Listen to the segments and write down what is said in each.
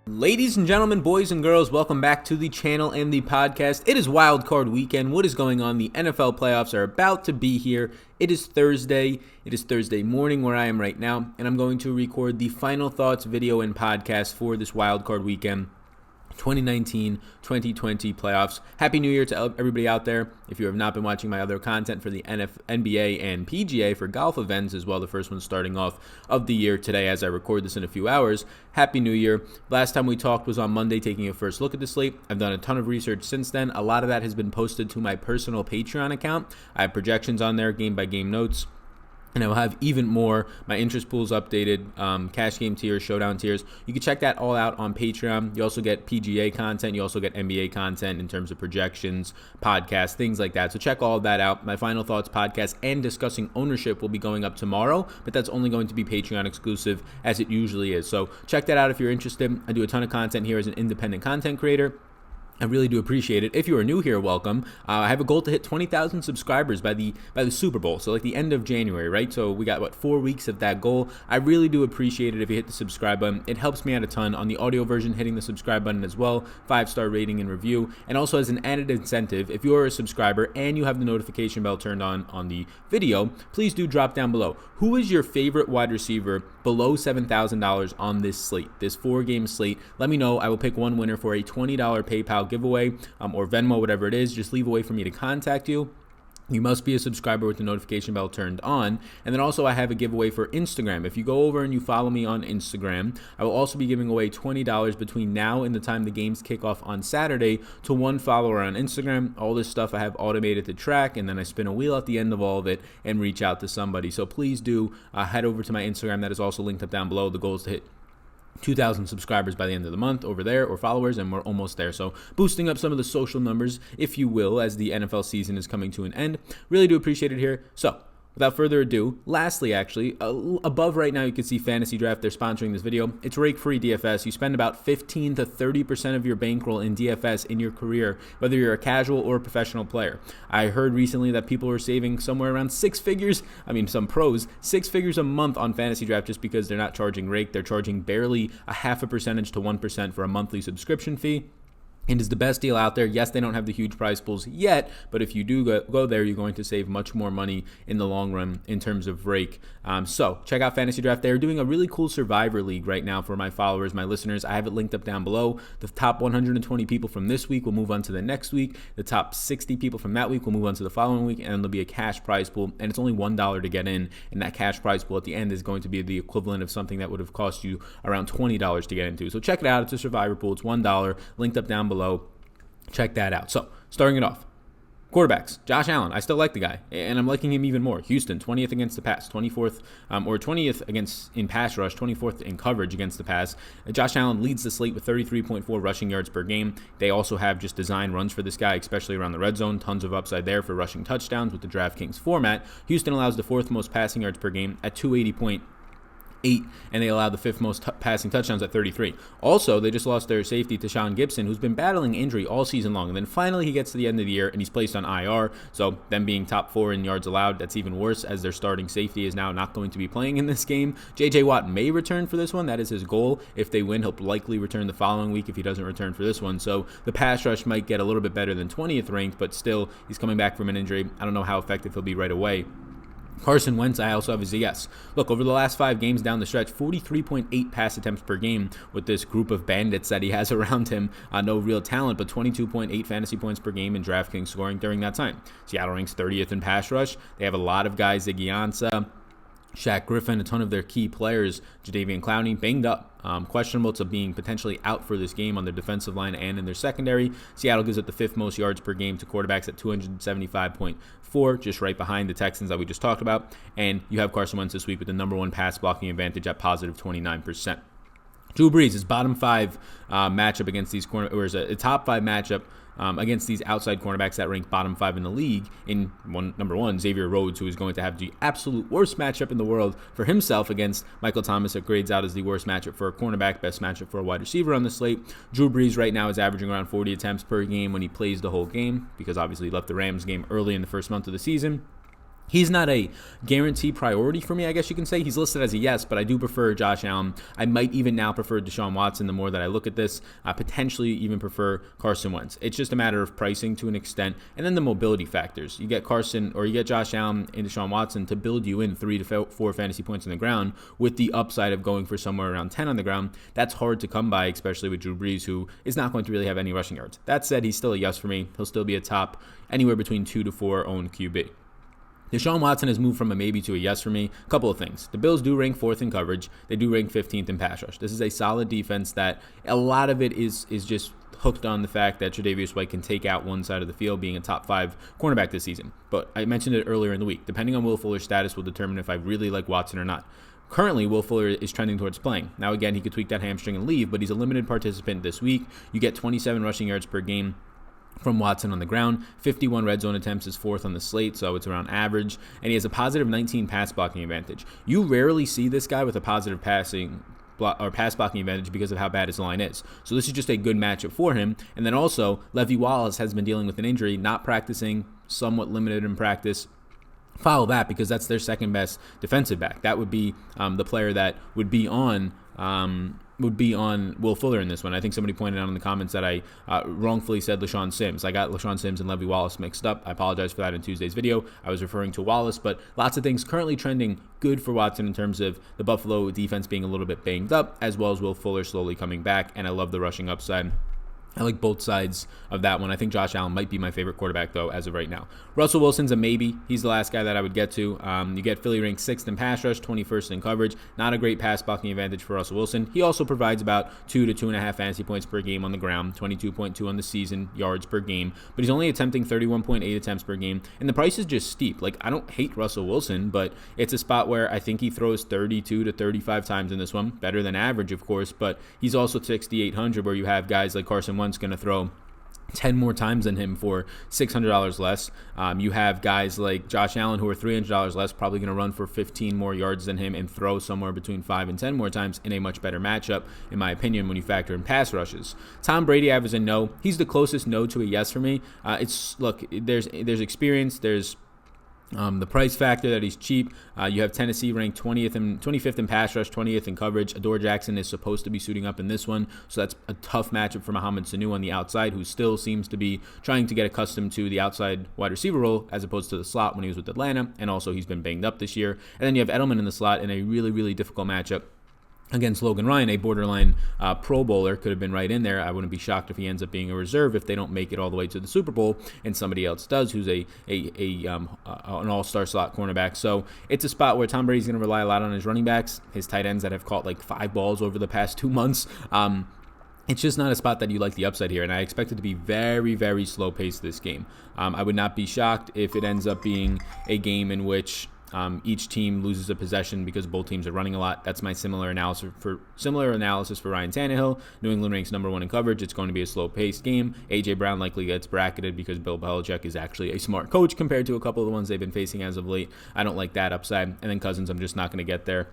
Ladies and gentlemen, boys and girls, welcome back to the channel and the podcast. It is Wild Card Weekend. What is going on? The NFL playoffs are about to be here. It is Thursday. It is Thursday morning where I am right now, and I'm going to record the final thoughts video and podcast for this Wild Card Weekend 2019-2020 playoffs. Happy New Year to everybody out there. If you have not been watching my other content for the NBA and PGA for golf events as well, the first one starting off of the year today as I record this in a few hours, Happy New Year. Last time we talked was on Monday, taking a first look at the slate. I've done a ton of research since then. A lot of that has been posted to my personal Patreon account. I have projections on there, game-by-game notes. And I will have even more, my interest pools updated, cash game tiers, showdown tiers. You can check that all out on Patreon. You also get PGA content. You also get NBA content in terms of projections, podcasts, things like that. So check all of that out. My final thoughts podcast and discussing ownership will be going up tomorrow, but that's only going to be Patreon exclusive as it usually is. So check that out if you're interested. I do a ton of content here as an independent content creator. I really do appreciate it. If you are new here, welcome. I have a goal to hit 20,000 subscribers by the Super Bowl, so like the end of January, right? So we got, 4 weeks of that goal. I really do appreciate it if you hit the subscribe button. It helps me out a ton. On the audio version, hitting the subscribe button as well, 5-star rating and review. And also as an added incentive, if you are a subscriber and you have the notification bell turned on the video, please do drop down below. Who is your favorite wide receiver below $7,000 on this slate, this 4-game slate? Let me know. I will pick one winner for a $20 PayPal giveaway or Venmo, whatever it is. Just leave a way for me to contact you. You must be a subscriber with the notification bell turned on. And then also I have a giveaway for Instagram. If you go over and you follow me on Instagram, I will also be giving away $20 between now and the time the games kick off on Saturday to one follower on Instagram. All this stuff I have automated to track, and then I spin a wheel at the end of all of it and reach out to somebody. So please do head over to my Instagram. That is also linked up down below. The goal is to hit 2,000 subscribers by the end of the month over there, or followers, and we're almost there. So boosting up some of the social numbers, if you will, as the NFL season is coming to an end. Really do appreciate it here. So without further ado, lastly, actually, above right now, you can see Fantasy Draft. They're sponsoring this video. It's rake-free DFS. You spend about 15 to 30% of your bankroll in DFS in your career, whether you're a casual or a professional player. I heard recently that people are saving somewhere around 6 figures. I mean, some pros, 6 figures a month on Fantasy Draft just because they're not charging rake. They're charging barely a 0.5% to 1% for a monthly subscription fee. It is the best deal out there. Yes, they don't have the huge prize pools yet, but if you do go there, you're going to save much more money in the long run in terms of rake. So check out Fantasy Draft. They're doing a really cool Survivor League right now for my followers, my listeners. I have it linked up down below. The top 120 people from this week will move on to the next week. The top 60 people from that week will move on to the following week, and there'll be a cash prize pool, and it's only $1 to get in, and that cash prize pool at the end is going to be the equivalent of something that would have cost you around $20 to get into. So check it out. It's a Survivor pool. It's $1, linked up down below. Check that out. So, starting it off. Quarterbacks. Josh Allen. I still like the guy, and I'm liking him even more. Houston, 20th against the pass, 24th, or 20th in pass rush, 24th in coverage against the pass. Josh Allen leads the slate with 33.4 rushing yards per game. They also have just design runs for this guy, especially around the red zone. Tons of upside there for rushing touchdowns with the Draftkings format. Houston allows the 4th most passing yards per game at 280.8, and they allow the 5th most passing touchdowns at 33. Also, they just lost their safety to Sean Gibson, who's been battling injury all season long. And then finally he gets to the end of the year and he's placed on IR. So them being top 4 in yards allowed, that's even worse, as their starting safety is now not going to be playing in this game. J.J. Watt may return for this one. That is his goal. If they win, he'll likely return the following week if he doesn't return for this one. So the pass rush might get a little bit better than 20th ranked, but still, he's coming back from an injury. I don't know how effective he'll be right away. Carson Wentz, I also have as a yes. Look, over the last 5 games down the stretch, 43.8 pass attempts per game with this group of bandits that he has around him. No real talent, but 22.8 fantasy points per game in Draftkings scoring during that time. Seattle ranks 30th in pass rush. They have a lot of guys, Ziggy Ansah, Shaq Griffin, a ton of their key players, Jadeveon Clowney, banged up. Questionable to being potentially out for this game on their defensive line and in their secondary. Seattle gives up the 5th most yards per game to quarterbacks at 275.4, just right behind the Texans that we just talked about. And you have Carson Wentz this week with the #1 pass blocking advantage at positive 29%. Drew Brees, his bottom 5 matchup against these or a top 5 matchup against these outside cornerbacks that rank bottom 5 in the league. In number 1, Xavier Rhodes, who is going to have the absolute worst matchup in the world for himself against Michael Thomas. That grades out as the worst matchup for a cornerback, best matchup for a wide receiver on the slate. Drew Brees right now is averaging around 40 attempts per game when he plays the whole game, because obviously he left the Rams game early in the first month of the season. He's not a guarantee priority for me, I guess you can say. He's listed as a yes, but I do prefer Josh Allen. I might even now prefer Deshaun Watson the more that I look at this. I potentially even prefer Carson Wentz. It's just a matter of pricing to an extent, and then the mobility factors. You get Josh Allen and Deshaun Watson to build you in 3 to 4 fantasy points on the ground with the upside of going for somewhere around 10 on the ground. That's hard to come by, especially with Drew Brees, who is not going to really have any rushing yards. That said, he's still a yes for me. He'll still be a top anywhere between 2 to 4 owned QB. Deshaun Watson has moved from a maybe to a yes for me. A couple of things. The Bills do rank 4th in coverage. They do rank 15th in pass rush. This is a solid defense that a lot of it is just hooked on the fact that Tre'Davious White can take out one side of the field, being a top 5 cornerback this season. But I mentioned it earlier in the week. Depending on Will Fuller's status will determine if I really like Watson or not. Currently, Will Fuller is trending towards playing. Now, again, he could tweak that hamstring and leave, but he's a limited participant this week. You get 27 rushing yards per game from Watson on the ground. 51 red zone attempts is 4th on the slate, so it's around average. And he has a positive 19 pass blocking advantage. You rarely see this guy with a positive pass blocking advantage because of how bad his line is. So this is just a good matchup for him. And then also, Levi Wallace has been dealing with an injury, not practicing, somewhat limited in practice. Follow that because that's their second best defensive back. That would be the player that would be on Will Fuller in this one. I think somebody pointed out in the comments that I wrongfully said LaShawn Sims. I got LaShawn Sims and Levi Wallace mixed up. I apologize for that in Tuesday's video. I was referring to Wallace, but lots of things currently trending good for Watson in terms of the Buffalo defense being a little bit banged up, as well as Will Fuller slowly coming back, and I love the rushing upside. I like both sides of that one. I think Josh Allen might be my favorite quarterback, though, as of right now. Russell Wilson's a maybe. He's the last guy that I would get to. You get Philly ranked 6th in pass rush, 21st in coverage. Not a great pass blocking advantage for Russell Wilson. He also provides about 2 to 2.5 fantasy points per game on the ground, 22.2 on the season, yards per game. But he's only attempting 31.8 attempts per game, and the price is just steep. Like, I don't hate Russell Wilson, but it's a spot where I think he throws 32 to 35 times in this one. Better than average, of course, but he's also 6,800, where you have guys like Carson Wentz going to throw 10 more times than him for $600 less. You have guys like Josh Allen who are $300 less, probably going to run for 15 more yards than him and throw somewhere between 5 and 10 more times in a much better matchup, in my opinion, when you factor in pass rushes. Tom Brady, I was a no. He's the closest no to a yes for me. There's experience, there's the price factor that he's cheap. You have Tennessee ranked 25th in pass rush, 20th in coverage. Adore Jackson is supposed to be suiting up in this one, so that's a tough matchup for Mohamed Sanu on the outside, who still seems to be trying to get accustomed to the outside wide receiver role as opposed to the slot when he was with Atlanta, and also he's been banged up this year. And then you have Edelman in the slot in a really, really difficult matchup against Logan Ryan, a borderline Pro Bowler. Could have been right in there. I wouldn't be shocked if he ends up being a reserve if they don't make it all the way to the Super Bowl and somebody else does, who's an all-star slot cornerback. So it's a spot where Tom Brady's going to rely a lot on his running backs, his tight ends that have caught like 5 balls over the past 2 months. It's just not a spot that you like the upside here, and I expect it to be very, very slow-paced this game. I would not be shocked if it ends up being a game in which each team loses a possession because both teams are running a lot. That's my similar analysis for Ryan Tannehill. New England ranks number 1 in coverage. It's going to be a slow-paced game. A.J. Brown likely gets bracketed because Bill Belichick is actually a smart coach compared to a couple of the ones they've been facing as of late. I don't like that upside. And then Cousins, I'm just not going to get there.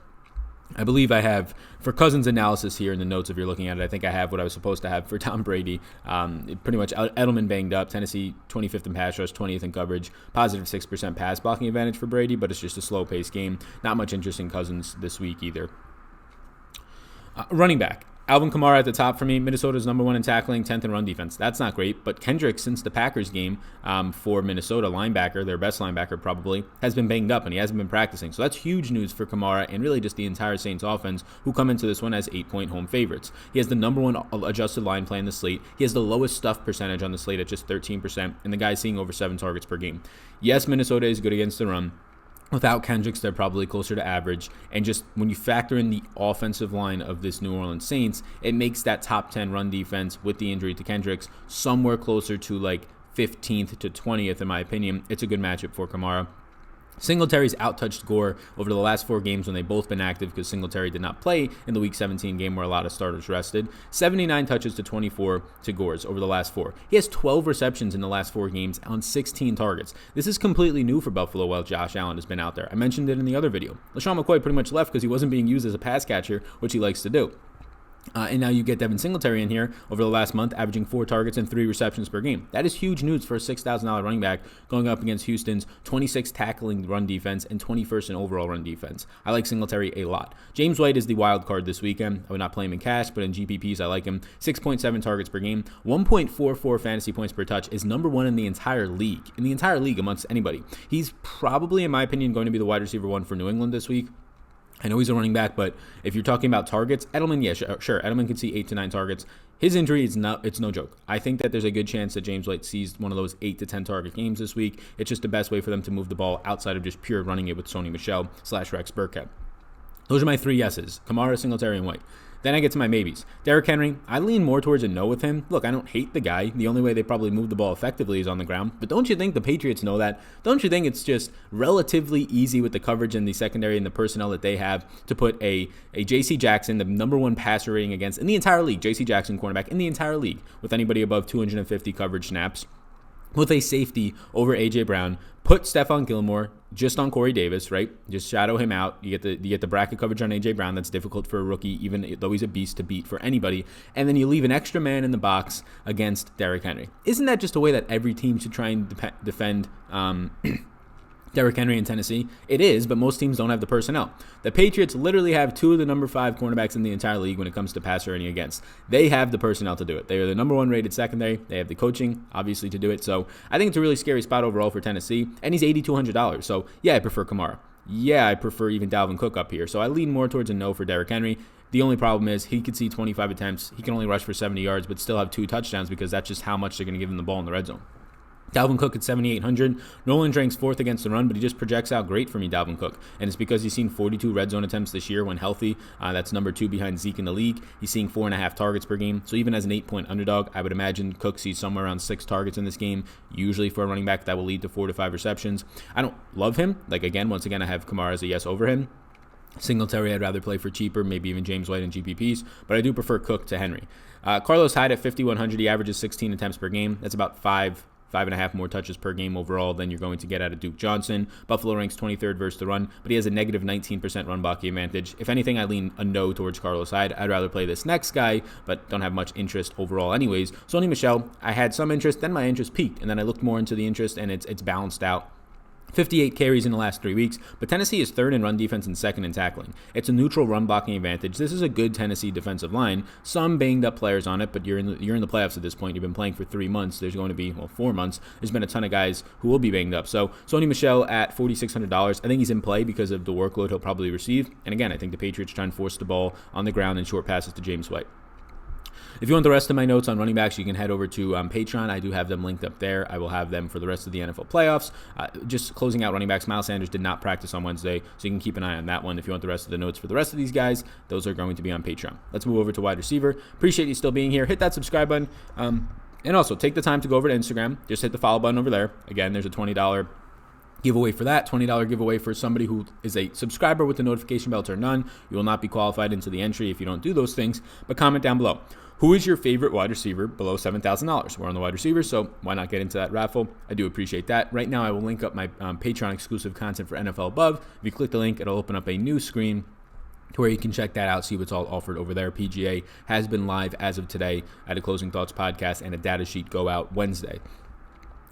I believe I have, for Cousins analysis here in the notes, if you're looking at it, I think I have what I was supposed to have for Tom Brady. Pretty much Edelman banged up. Tennessee 25th in pass rush, 20th in coverage. Positive 6% pass blocking advantage for Brady, but it's just a slow-paced game. Not much interest in Cousins this week either. Running back. Alvin Kamara at the top for me. Minnesota's number 1 in tackling, 10th in run defense. That's not great, but Kendrick, since the Packers game for Minnesota, linebacker, their best linebacker probably, has been banged up and he hasn't been practicing. So that's huge news for Kamara and really just the entire Saints offense, who come into this one as 8-point home favorites. He has the number 1 adjusted line play in the slate. He has the lowest stuff percentage on the slate at just 13%, and the guy's seeing over 7 targets per game. Yes, Minnesota is good against the run. Without Kendricks, they're probably closer to average. And just when you factor in the offensive line of this New Orleans Saints, it makes that top 10 run defense with the injury to Kendricks somewhere closer to like 15th to 20th, in my opinion. It's a good matchup for Kamara. Singletary's outtouched Gore over the last 4 games when they've both been active because Singletary did not play in the Week 17 game where a lot of starters rested. 79 touches to 24 to Gore's over the last 4. He has 12 receptions in the last 4 games on 16 targets. This is completely new for Buffalo while Josh Allen has been out there. I mentioned it in the other video. LaShawn McCoy pretty much left because he wasn't being used as a pass catcher, which he likes to do. And now you get Devin Singletary in here over the last month, averaging 4 targets and 3 receptions per game. That is huge news for a $6,000 running back going up against Houston's 26th tackling run defense and 21st in overall run defense. I like Singletary a lot. James White is the wild card this weekend. I would not play him in cash, but in GPPs, I like him. 6.7 targets per game, 1.44 fantasy points per touch, is number 1 in the entire league. In the entire league amongst anybody. He's probably, in my opinion, going to be the wide receiver 1 for New England this week. I know he's a running back, but if you're talking about targets, Edelman, yeah, sure. Edelman can see 8 to 9 targets. His injury is it's no joke. I think that there's a good chance that James White sees one of those 8 to 10 target games this week. It's just the best way for them to move the ball outside of just pure running it with Sony Michel / Rex Burkhead. Those are my 3 yeses: Kamara, Singletary, and White. Then I get to my maybes. Derrick Henry, I lean more towards a no with him. Look, I don't hate the guy. The only way they probably move the ball effectively is on the ground. But don't you think the Patriots know that? Don't you think it's just relatively easy with the coverage and the secondary and the personnel that they have to put a J.C. Jackson, the number 1 passer rating against in the entire league, J.C. Jackson, cornerback in the entire league, with anybody above 250 coverage snaps, with a safety over A.J. Brown, put Stephon Gilmore just on Corey Davis, right? Just shadow him out. You get the bracket coverage on A.J. Brown. That's difficult for a rookie, even though he's a beast to beat for anybody. And then you leave an extra man in the box against Derrick Henry. Isn't that just a way that every team should try and defend Derrick Henry in Tennessee? It is, but most teams don't have the personnel. The Patriots literally have 2 of the number 5 cornerbacks in the entire league when it comes to passer rating against. They have the personnel to do it. They are the number 1 rated secondary. They have the coaching, obviously, to do it. So I think it's a really scary spot overall for Tennessee. And he's $8,200. So yeah, I prefer Kamara. Yeah, I prefer even Dalvin Cook up here. So I lean more towards a no for Derrick Henry. The only problem is he could see 25 attempts. He can only rush for 70 yards, but still have 2 touchdowns because that's just how much they're going to give him the ball in the red zone. Dalvin Cook at 7,800. Nolan ranks 4th against the run, but he just projects out great for me, Dalvin Cook. And it's because he's seen 42 red zone attempts this year when healthy. That's number 2 behind Zeke in the league. He's seeing 4.5 targets per game. So even as an 8-point underdog, I would imagine Cook sees somewhere around 6 targets in this game. Usually for a running back, that will lead to 4 to 5 receptions. I don't love him. Once again, I have Kamara as a yes over him. Singletary, I'd rather play for cheaper, maybe even James White in GPPs, but I do prefer Cook to Henry. Carlos Hyde at 5,100. He averages 16 attempts per game. That's about 5.5 more touches per game overall than you're going to get out of Duke Johnson. Buffalo ranks 23rd versus the run, but he has a negative 19% run blocking advantage. If anything, I lean a no towards Carlos Hyde. I'd rather play this next guy, but don't have much interest overall anyways. Sony Michel, I had some interest, then my interest peaked, and then I looked more into the interest, and it's balanced out. 58 carries in the last 3 weeks, but Tennessee is 3rd in run defense and 2nd in tackling. It's a neutral run blocking advantage. This is a good Tennessee defensive line. Some banged up players on it, but you're in the playoffs at this point. You've been playing for 3 months. There's going to be 4 months. There's been a ton of guys who will be banged up. So Sony Michel at $4,600. I think he's in play because of the workload he'll probably receive. And again, I think the Patriots try and force the ball on the ground and short passes to James White. If you want the rest of my notes on running backs, you can head over to Patreon. I do have them linked up there. I will have them for the rest of the NFL playoffs. Just closing out running backs, Miles Sanders did not practice on Wednesday, so you can keep an eye on that one. If you want the rest of the notes for the rest of these guys, those are going to be on Patreon. Let's move over to wide receiver. Appreciate you still being here. Hit that subscribe button. And also, take the time to go over to Instagram. Just hit the follow button over there. Again, there's a $20 giveaway for that, $20 giveaway for somebody who is a subscriber with the notification bell turned on. You will not be qualified into the entry if you don't do those things, but comment down below. Who is your favorite wide receiver below $7,000? We're on the wide receiver, so why not get into that raffle? I do appreciate that. Right now, I will link up my Patreon exclusive content for NFL Above. If you click the link, it'll open up a new screen to where you can check that out, see what's all offered over there. PGA has been live as of today at a Closing Thoughts podcast, and a data sheet go out Wednesday.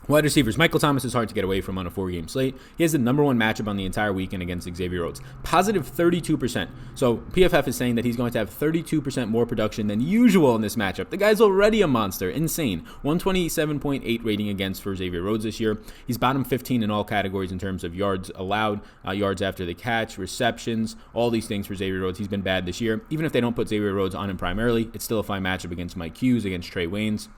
Wide receivers, Michael Thomas is hard to get away from on a 4-game slate. He has the number 1 matchup on the entire weekend against Xavier Rhodes. Positive 32%. So PFF is saying that he's going to have 32% more production than usual in this matchup. The guy's already a monster. Insane. 127.8 rating against for Xavier Rhodes this year. He's bottom 15 in all categories in terms of yards allowed, yards after the catch, receptions, all these things for Xavier Rhodes. He's been bad this year. Even if they don't put Xavier Rhodes on him primarily, it's still a fine matchup against Mike Hughes, against Trey Waynes.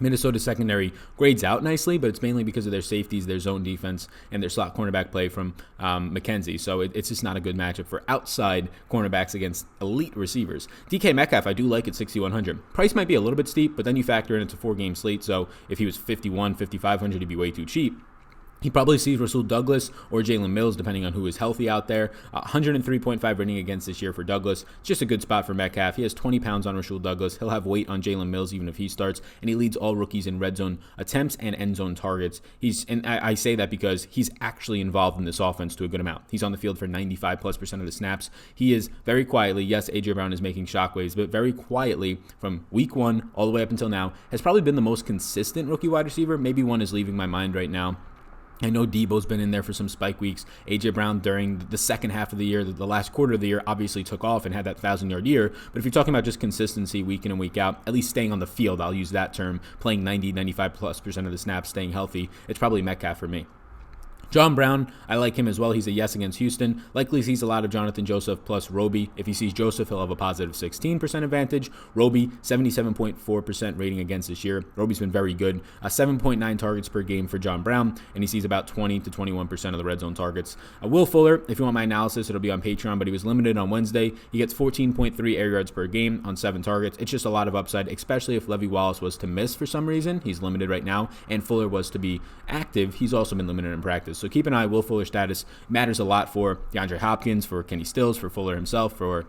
Minnesota secondary grades out nicely, but it's mainly because of their safeties, their zone defense, and their slot cornerback play from McKenzie. So it's just not a good matchup for outside cornerbacks against elite receivers. DK Metcalf, I do like at 6,100. Price might be a little bit steep, but then you factor in it's a 4-game slate, so if he was 5,500, he'd be way too cheap. He probably sees Rasul Douglas or Jalen Mills, depending on who is healthy out there. 103.5 rating against this year for Douglas. It's just a good spot for Metcalf. He has 20 pounds on Rasul Douglas. He'll have weight on Jalen Mills even if he starts, and he leads all rookies in red zone attempts and end zone targets. I say that because he's actually involved in this offense to a good amount. He's on the field for 95+% of the snaps. He is very quietly, yes, A.J. Brown is making shockwaves, but very quietly from week 1 all the way up until now has probably been the most consistent rookie wide receiver. Maybe one is leaving my mind right now. I know Debo's been in there for some spike weeks. A.J. Brown during the second half of the year, the last quarter of the year, obviously took off and had that 1,000-yard year. But if you're talking about just consistency week in and week out, at least staying on the field, I'll use that term, playing 95+% of the snaps, staying healthy, it's probably Metcalf for me. John Brown, I like him as well. He's a yes against Houston. Likely sees a lot of Jonathan Joseph plus Roby. If he sees Joseph, he'll have a positive 16% advantage. Roby, 77.4% rating against this year. Roby's been very good. 7.9 targets per game for John Brown, and he sees about 20 to 21% of the red zone targets. Will Fuller, if you want my analysis, it'll be on Patreon, but he was limited on Wednesday. He gets 14.3 air yards per game on 7 targets. It's just a lot of upside, especially if Levi Wallace was to miss for some reason. He's limited right now, and Fuller was to be active. He's also been limited in practice. So keep an eye. Will Fuller's status matters a lot for DeAndre Hopkins, for Kenny Stills, for Fuller himself, for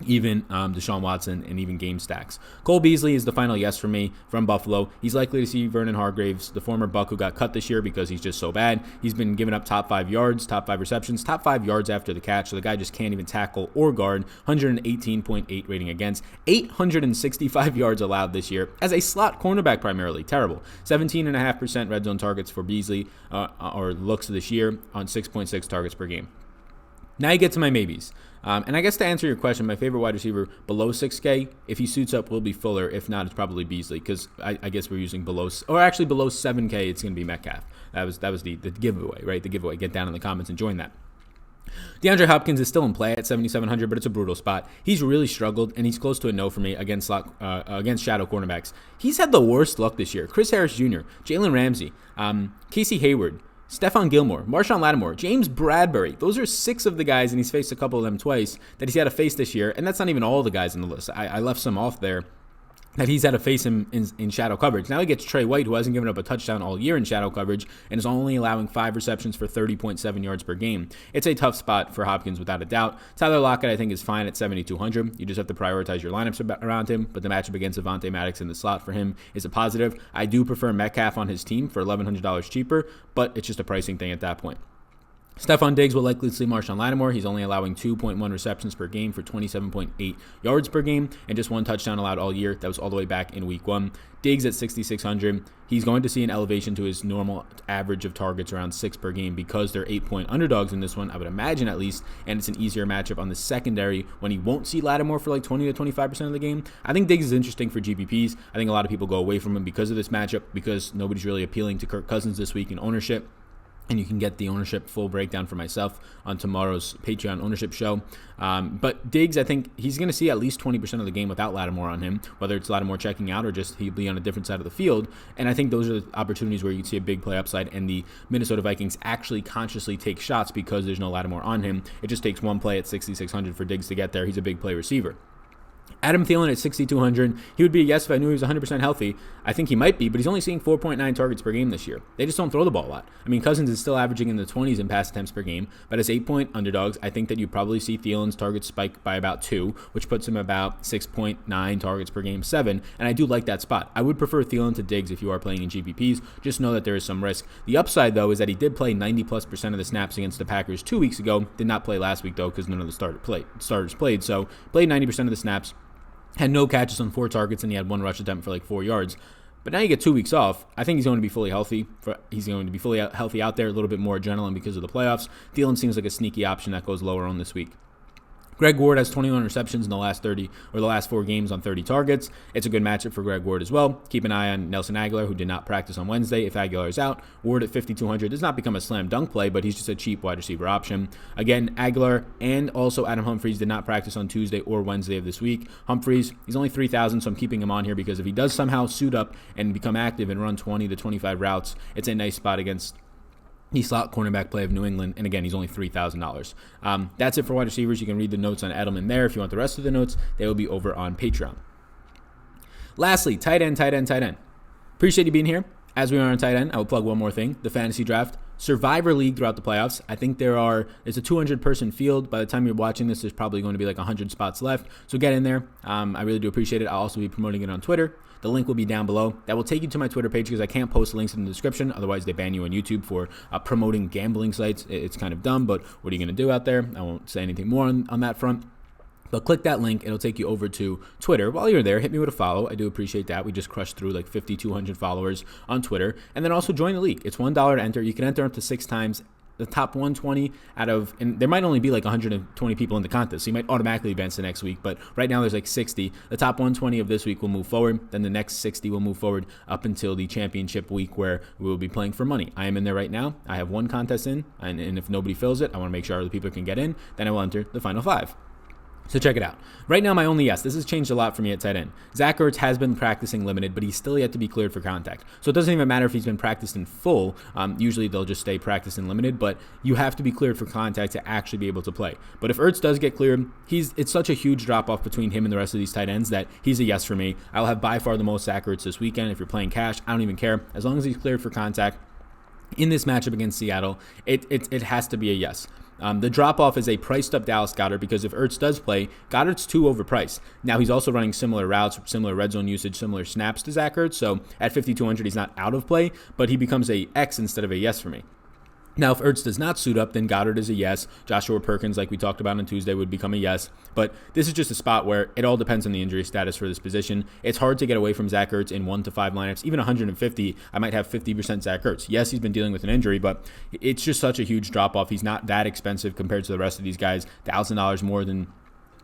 even Deshaun Watson, and even game stacks. Cole Beasley is the final yes for me from Buffalo. He's likely to see Vernon Hargreaves, the former Buck who got cut this year because he's just so bad. He's been giving up top 5 yards, top 5 receptions, top 5 yards after the catch, so the guy just can't even tackle or guard. 118.8 rating against, 865 yards allowed this year as a slot cornerback primarily. Terrible. 17.5% red zone targets for Beasley, or looks this year, on 6.6 targets per game. Now you get to my maybes. And I guess to answer your question, my favorite wide receiver below 6K, if he suits up, will be Fuller. If not, it's probably Beasley, because I guess we're using below 7K, it's going to be Metcalf. That was the giveaway, right? The giveaway. Get down in the comments and join that. DeAndre Hopkins is still in play at 7,700, but it's a brutal spot. He's really struggled, and he's close to a no for me against shadow cornerbacks. He's had the worst luck this year. Chris Harris Jr., Jalen Ramsey, Casey Hayward, Stephon Gilmore, Marshawn Lattimore, James Bradbury. Those are 6 of the guys, and he's faced a couple of them twice, that he's had to face this year. And that's not even all the guys in the list. I left some off there that he's had to face him in shadow coverage. Now he gets Trey White, who hasn't given up a touchdown all year in shadow coverage and is only allowing 5 receptions for 30.7 yards per game. It's a tough spot for Hopkins without a doubt. Tyler Lockett, I think, is fine at 7,200. You just have to prioritize your lineups around him, but the matchup against Avonte Maddox in the slot for him is a positive. I do prefer Metcalf on his team for $1,100 cheaper, but it's just a pricing thing at that point. Stephon Diggs will likely see Marshawn Lattimore. He's only allowing 2.1 receptions per game for 27.8 yards per game and just 1 touchdown allowed all year. That was all the way back in week 1. Diggs at 6,600. He's going to see an elevation to his normal average of targets around 6 per game because they're 8-point underdogs in this one, I would imagine at least, and it's an easier matchup on the secondary when he won't see Lattimore for like 20 to 25% of the game. I think Diggs is interesting for GPPs. I think a lot of people go away from him because of this matchup, because nobody's really appealing to Kirk Cousins this week in ownership. And you can get the ownership full breakdown for myself on tomorrow's Patreon ownership show. But Diggs, I think he's going to see at least 20% of the game without Lattimore on him, whether it's Lattimore checking out or just he'll be on a different side of the field. And I think those are the opportunities where you can see a big play upside, and the Minnesota Vikings actually consciously take shots because there's no Lattimore on him. It just takes one play at 6,600 for Diggs to get there. He's a big play receiver. Adam Thielen at 6,200. He would be a yes if I knew he was 100% healthy. I think he might be, but he's only seeing 4.9 targets per game this year. They just don't throw the ball a lot. I mean, Cousins is still averaging in the 20s in pass attempts per game, but as 8-point underdogs, I think that you probably see Thielen's targets spike by about 2, which puts him about 6.9 targets per game, 7, and I do like that spot. I would prefer Thielen to Diggs if you are playing in GPPs. Just know that there is some risk. The upside, though, is that he did play 90+% of the snaps against the Packers 2 weeks ago. Did not play last week, though, because none of the starters played. So played 90% of the snaps. Had no catches on 4 targets, and he had 1 rush attempt for like 4 yards. But now you get 2 weeks off. I think he's going to be fully healthy. He's going to be fully healthy out there, a little bit more adrenaline because of the playoffs. Thielen seems like a sneaky option that goes lower on this week. Greg Ward has 21 receptions in the last 4 games on 30 targets. It's a good matchup for Greg Ward as well. Keep an eye on Nelson Aguilar, who did not practice on Wednesday. If Aguilar is out, Ward at 5,200 does not become a slam dunk play, but he's just a cheap wide receiver option. Again, Aguilar and also Adam Humphries did not practice on Tuesday or Wednesday of this week. Humphries, he's only 3,000, so I'm keeping him on here because if he does somehow suit up and become active and run 20 to 25 routes, it's a nice spot against the slot cornerback play of New England, and again, he's only $3,000. That's it for wide receivers. You can read the notes on Edelman there. If you want the rest of the notes, they will be over on Patreon. Lastly, tight end. Appreciate you being here. As we are on tight end, I will plug one more thing, the Fantasy Draft Survivor League throughout the playoffs. I think it's a 200-person field. By the time you're watching this, there's probably going to be like 100 spots left. So get in there. I really do appreciate it. I'll also be promoting it on Twitter. The link will be down below. That will take you to my Twitter page because I can't post links in the description. Otherwise, they ban you on YouTube for promoting gambling sites. It's kind of dumb, but what are you going to do out there? I won't say anything more on that front. But click that link. It'll take you over to Twitter. While you're there, hit me with a follow. I do appreciate that. We just crushed through like 5,200 followers on Twitter. And then also join the league. It's $1 to enter. You can enter up to 6 times. The top 120 and there might only be like 120 people in the contest, so you might automatically advance the next week, but right now there's like 60. The top 120 of this week will move forward, then the next 60 will move forward up until the championship week where we will be playing for money. I am in there right now. I have 1 contest in, and if nobody fills it, I want to make sure other people can get in, then I will enter the final 5. So check it out. Right now, my only yes. This has changed a lot for me at tight end. Zach Ertz has been practicing limited, but he's still yet to be cleared for contact. So it doesn't even matter if he's been practiced in full. Usually they'll just stay practiced in limited, but you have to be cleared for contact to actually be able to play. But if Ertz does get cleared, it's such a huge drop-off between him and the rest of these tight ends that he's a yes for me. I'll have by far the most Zach Ertz this weekend. If you're playing cash, I don't even care. As long as he's cleared for contact in this matchup against Seattle, it has to be a yes. The drop-off is a priced-up Dallas Goedert because if Ertz does play, Goedert's too overpriced. Now, he's also running similar routes, similar red zone usage, similar snaps to Zach Ertz, so at 5,200, he's not out of play, but he becomes a X instead of a yes for me. Now, if Ertz does not suit up, then Goedert is a yes. Joshua Perkins, like we talked about on Tuesday, would become a yes. But this is just a spot where it all depends on the injury status for this position. It's hard to get away from Zach Ertz in 1 to 5 lineups. Even 150, I might have 50% Zach Ertz. Yes, he's been dealing with an injury, but it's just such a huge drop-off. He's not that expensive compared to the rest of these guys. $1,000 more than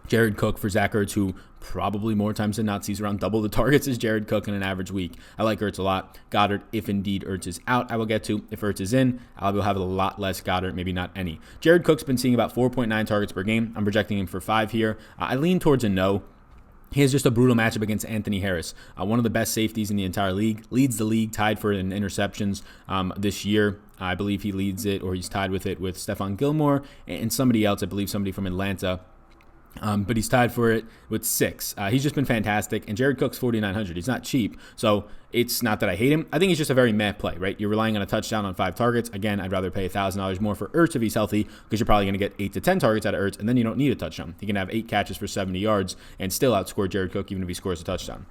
Jared Cook for Zach Ertz, who probably more times than not sees around double the targets as Jared Cook in an average week. I like Ertz a lot. Goedert, if indeed Ertz is out, I will get to. If Ertz is in, I will have a lot less Goedert, maybe not any. Jared Cook's been seeing about 4.9 targets per game. I'm projecting him for 5 here. I lean towards a no. He has just a brutal matchup against Anthony Harris, one of the best safeties in the entire league. Leads the league, tied for in interceptions this year. I believe he leads it, or he's tied with it with Stephon Gilmore and somebody else. I believe somebody from Atlanta. But he's tied for it with 6. He's just been fantastic. And Jared Cook's 4,900. He's not cheap. So it's not that I hate him. I think he's just a very meh play, right? You're relying on a touchdown on 5 targets. Again, I'd rather pay $1,000 more for Ertz if he's healthy because you're probably going to get 8 to 10 targets out of Ertz, and then you don't need a touchdown. He can have 8 catches for 70 yards and still outscore Jared Cook even if he scores a touchdown.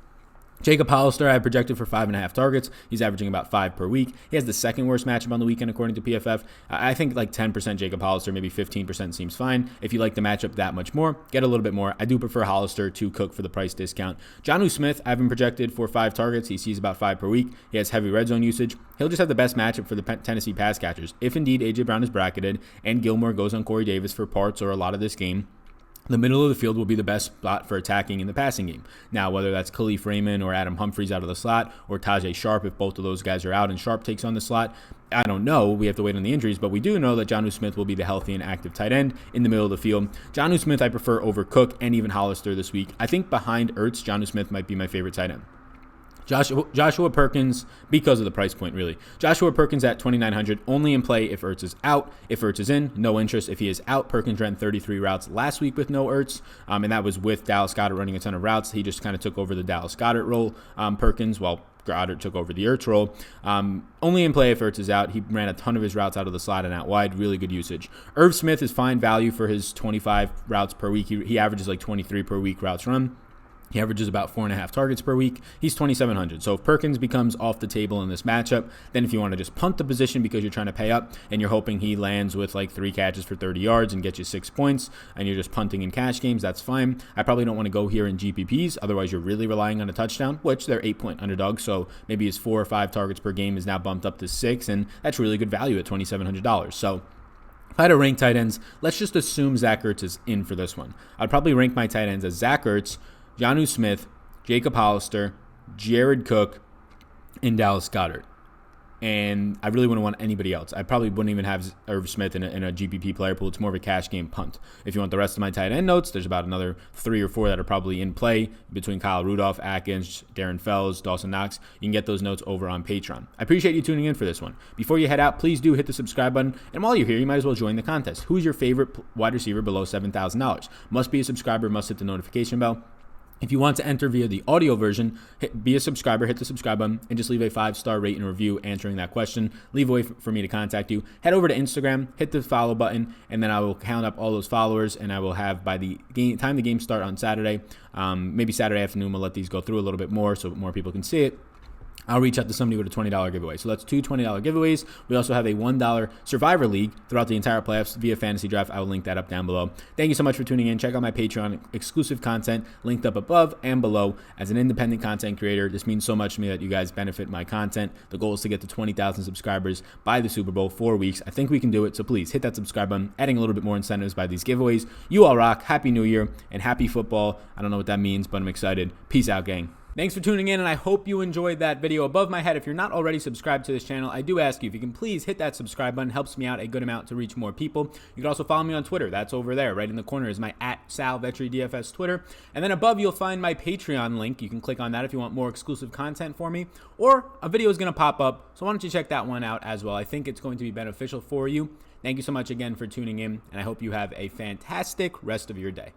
Jacob Hollister, I have projected for 5.5 targets. He's averaging about 5 per week. He has the second worst matchup on the weekend, according to PFF. I think like 10% Jacob Hollister, maybe 15% seems fine. If you like the matchup that much more, get a little bit more. I do prefer Hollister to Cook for the price discount. Jonnu Smith, I've been projected for 5 targets. He sees about 5 per week. He has heavy red zone usage. He'll just have the best matchup for the Tennessee pass catchers. If indeed A.J. Brown is bracketed and Gilmore goes on Corey Davis for parts or a lot of this game, the middle of the field will be the best spot for attacking in the passing game. Now, whether that's Khalif Raymond or Adam Humphries out of the slot or Tajay Sharp, if both of those guys are out and Sharp takes on the slot, I don't know. We have to wait on the injuries, but we do know that Jonnu Smith will be the healthy and active tight end in the middle of the field. Jonnu Smith I prefer over Cook and even Hollister this week. I think behind Ertz, Jonnu Smith might be my favorite tight end. Joshua Perkins, because of the price point, really. Joshua Perkins at 2,900, only in play if Ertz is out. If Ertz is in, no interest. If he is out, Perkins ran 33 routes last week with no Ertz, and that was with Dallas Goedert running a ton of routes. He just kind of took over the Dallas Goedert role, Perkins, while Goedert took over the Ertz role. Only in play if Ertz is out. He ran a ton of his routes out of the slot and out wide. Really good usage. Irv Smith is fine value for his 25 routes per week. He averages like 23 per week routes run. He averages about 4.5 targets per week. He's 2,700. So if Perkins becomes off the table in this matchup, then if you want to just punt the position because you're trying to pay up and you're hoping he lands with like 3 catches for 30 yards and gets you 6 points and you're just punting in cash games, that's fine. I probably don't want to go here in GPPs. Otherwise, you're really relying on a touchdown, which they're 8-point underdogs. So maybe his 4 or 5 targets per game is now bumped up to 6, and that's really good value at $2,700. So if I had to rank tight ends, let's just assume Zach Ertz is in for this one. I'd probably rank my tight ends as Zach Ertz, Jonnu Smith, Jacob Hollister, Jared Cook, and Dallas Goedert. And I really wouldn't want anybody else. I probably wouldn't even have Irv Smith in a GPP player pool. It's more of a cash game punt. If you want the rest of my tight end notes, there's about another 3 or 4 that are probably in play between Kyle Rudolph, Atkins, Darren Fells, Dawson Knox. You can get those notes over on Patreon. I appreciate you tuning in for this one. Before you head out, please do hit the subscribe button. And while you're here, you might as well join the contest. Who's your favorite wide receiver below $7,000? Must be a subscriber, must hit the notification bell. If you want to enter via the audio version, be a subscriber, hit the subscribe button, and just leave a 5-star rate and review answering that question. Leave a way for me to contact you. Head over to Instagram, hit the follow button, and then I will count up all those followers, and I will have, by the time the game start on Saturday, maybe Saturday afternoon, we'll let these go through a little bit more so more people can see it. I'll reach out to somebody with a $20 giveaway. So that's 2 $20 giveaways. We also have a $1 Survivor League throughout the entire playoffs via Fantasy Draft. I will link that up down below. Thank you so much for tuning in. Check out my Patreon exclusive content linked up above and below. As an independent content creator, this means so much to me that you guys benefit my content. The goal is to get to 20,000 subscribers by the Super Bowl, 4 weeks. I think we can do it, so please hit that subscribe button, adding a little bit more incentives by these giveaways. You all rock. Happy New Year and happy football. I don't know what that means, but I'm excited. Peace out, gang. Thanks for tuning in, and I hope you enjoyed that video. Above my head, if you're not already subscribed to this channel, I do ask you if you can please hit that subscribe button. It helps me out a good amount to reach more people. You can also follow me on Twitter. That's over there. Right in the corner is my @SalVetriDFS Twitter. And then above, you'll find my Patreon link. You can click on that if you want more exclusive content for me. Or a video is going to pop up, so why don't you check that one out as well. I think it's going to be beneficial for you. Thank you so much again for tuning in, and I hope you have a fantastic rest of your day.